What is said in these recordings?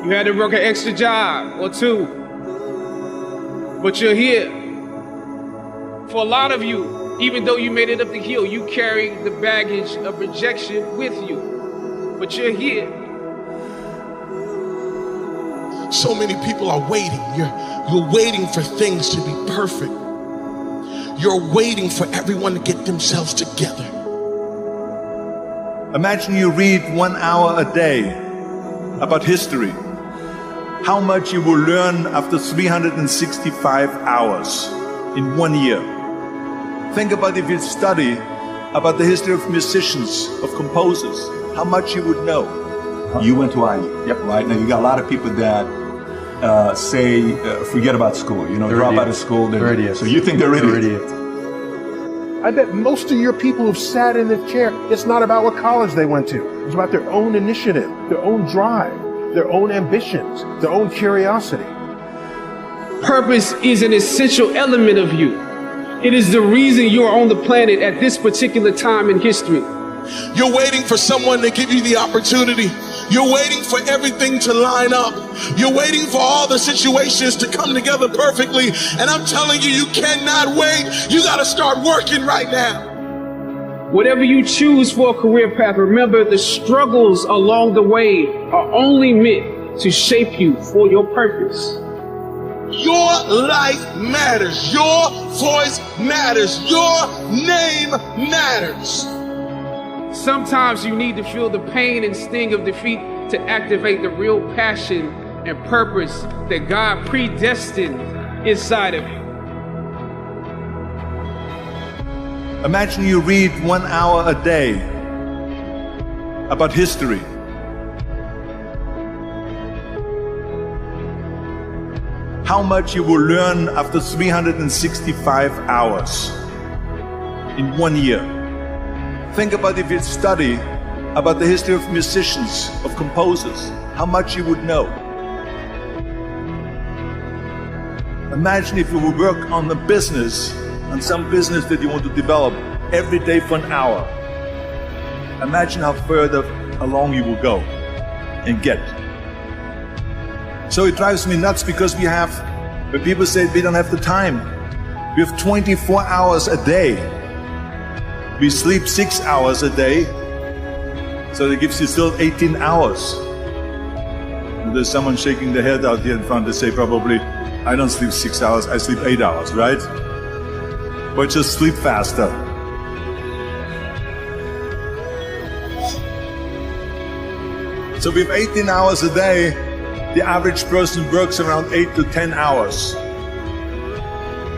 You had to work an extra job or two, but you're here. For a lot of you, even though you made it up the hill, you carry the baggage of rejection with you, but you're here. So many people are waiting. You're waiting for things to be perfect. You're waiting for everyone to get themselves together. Imagine you read 1 hour a day about history. How much you will learn after 365 hours in 1 year. Think about if you study about the history of musicians, of composers, how much you would know. You went to IU, yep. Right? Now you got a lot of people that say, forget about school, drop out of school. They're idiots. So you think they're idiots? I bet most of your people who've sat in the chair, it's not about what college they went to. It's about their own initiative, their own drive, their own ambitions, their own curiosity. Purpose is an essential element of you. It is the reason you are on the planet at this particular time in history. You're waiting for someone to give you the opportunity. You're waiting for everything to line up. You're waiting for all the situations to come together perfectly. And I'm telling you, you cannot wait. You got to start working right now. Whatever you choose for a career path, remember the struggles along the way are only meant to shape you for your purpose. Your life matters. Your voice matters. Your name matters. Sometimes you need to feel the pain and sting of defeat to activate the real passion and purpose that God predestined inside of you. Imagine you read 1 hour a day about history. How much you will learn after 365 hours in 1 year. Think about if you study about the history of musicians, of composers, how much you would know. Imagine if you would work on a business, on some business that you want to develop every day for an hour. Imagine how further along you will go and get. So it drives me nuts because when people say we don't have the time, we have 24 hours a day. We sleep 6 hours a day, so that gives you still 18 hours. And there's someone shaking their head out here in front to say probably, I don't sleep 6 hours, I sleep 8 hours, right? But just sleep faster. So we have 18 hours a day. The average person works around 8 to 10 hours.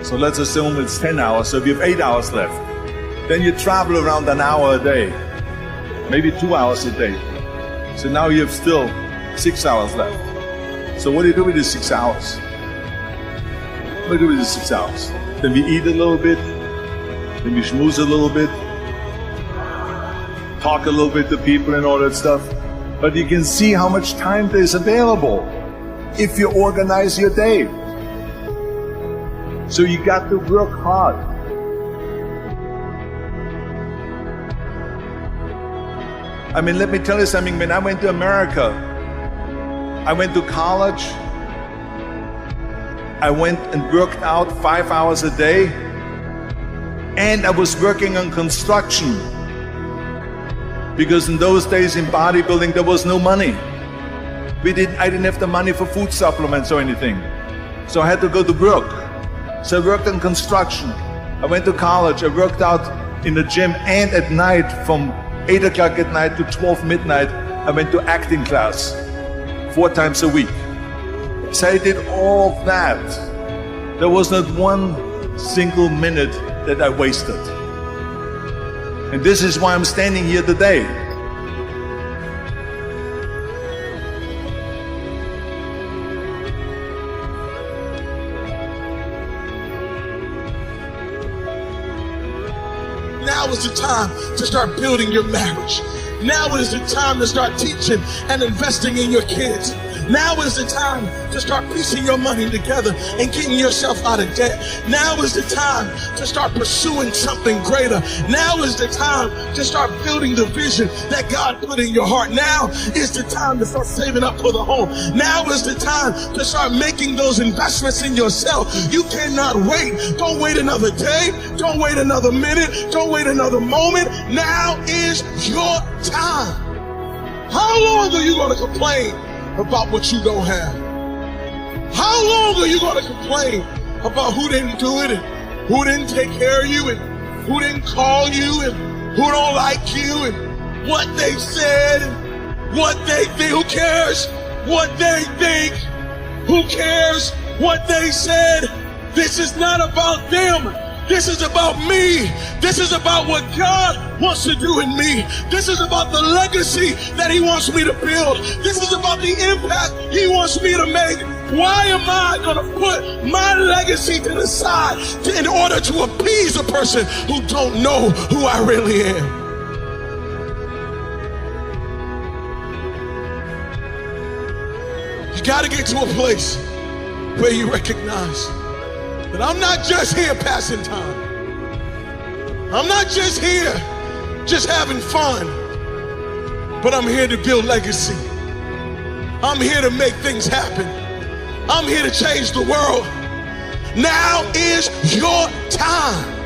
So let's assume it's 10 hours, so we have 8 hours left. Then you travel around an hour a day, maybe 2 hours a day. So now you have still 6 hours left. So what do you do with these 6 hours? What do you do with these 6 hours? Then we eat a little bit, then we schmooze a little bit, talk a little bit to people and all that stuff. But you can see how much time there is available if you organize your day. So you got to work hard. I mean, let me tell you something. When I went to America, I went to college. I went and worked out 5 hours a day. And I was working on construction. Because in those days in bodybuilding, there was no money. I didn't have the money for food supplements or anything. So I had to go to work. So I worked in construction. I went to college. I worked out in the gym, and at night from 8 o'clock at night to 12 midnight, I went to acting class 4 times a week. So I did all of that. There was not one single minute that I wasted. And this is why I'm standing here today. Now is the time to start building your marriage. Now is the time to start teaching and investing in your kids. Now is the time to start piecing your money together and getting yourself out of debt. Now is the time to start pursuing something greater. Now is the time to start building the vision that God put in your heart. Now is the time to start saving up for the home. Now is the time to start making those investments in yourself. You cannot wait. Don't wait another day. Don't wait another minute. Don't wait another moment. Now is your time. How long are you going to complain about what you don't have? How long are you going to complain about who didn't do it and who didn't take care of you and who didn't call you and who don't like you and what they said and what they think? Who cares what they think? Who cares what they said? This is not about them. This is about me. This is about what God wants to do in me. This is about the legacy that He wants me to build. This is about the impact He wants me to make. Why am I going to put my legacy to the side in order to appease a person who don't know who I really am? You got to get to a place where you recognize that I'm not just here passing time. I'm not just here just having fun, but I'm here to build legacy. I'm here to make things happen. I'm here to change the world. Now is your time.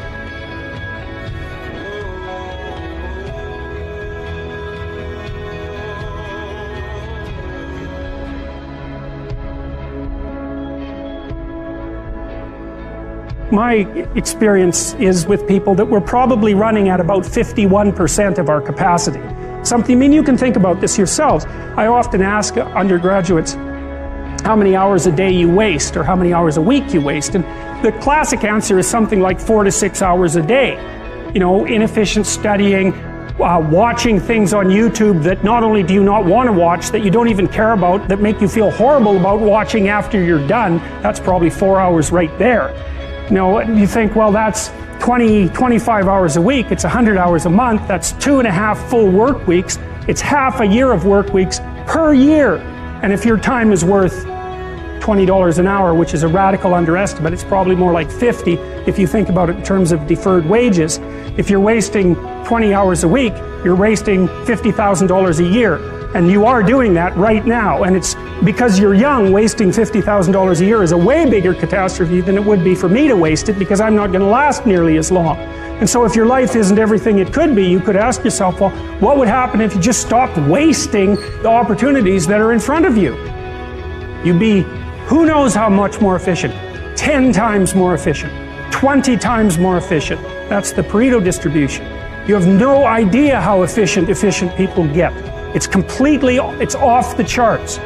My experience is with people that we're probably running at about 51% of our capacity. Something, I mean, you can think about this yourselves. I often ask undergraduates how many hours a day you waste or how many hours a week you waste. And the classic answer is something like 4 to 6 hours a day. You know, inefficient studying, watching things on YouTube that not only do you not want to watch, that you don't even care about, that make you feel horrible about watching after you're done. That's probably 4 hours right there. You know, you think, well, that's 25 hours a week. It's 100 hours a month. That's 2.5 full work weeks. It's half a year of work weeks per year. And if your time is worth $20 an hour, which is a radical underestimate, it's probably more like 50 if you think about it in terms of deferred wages. If you're wasting 20 hours a week, you're wasting $50,000 a year. And you are doing that right now. And it's because you're young, wasting $50,000 a year is a way bigger catastrophe than it would be for me to waste it, because I'm not going to last nearly as long. And so if your life isn't everything it could be, you could ask yourself, well, what would happen if you just stopped wasting the opportunities that are in front of you? You'd be, who knows how much more efficient? 10 times more efficient, 20 times more efficient. That's the Pareto distribution. You have no idea how efficient people get. It's off the charts.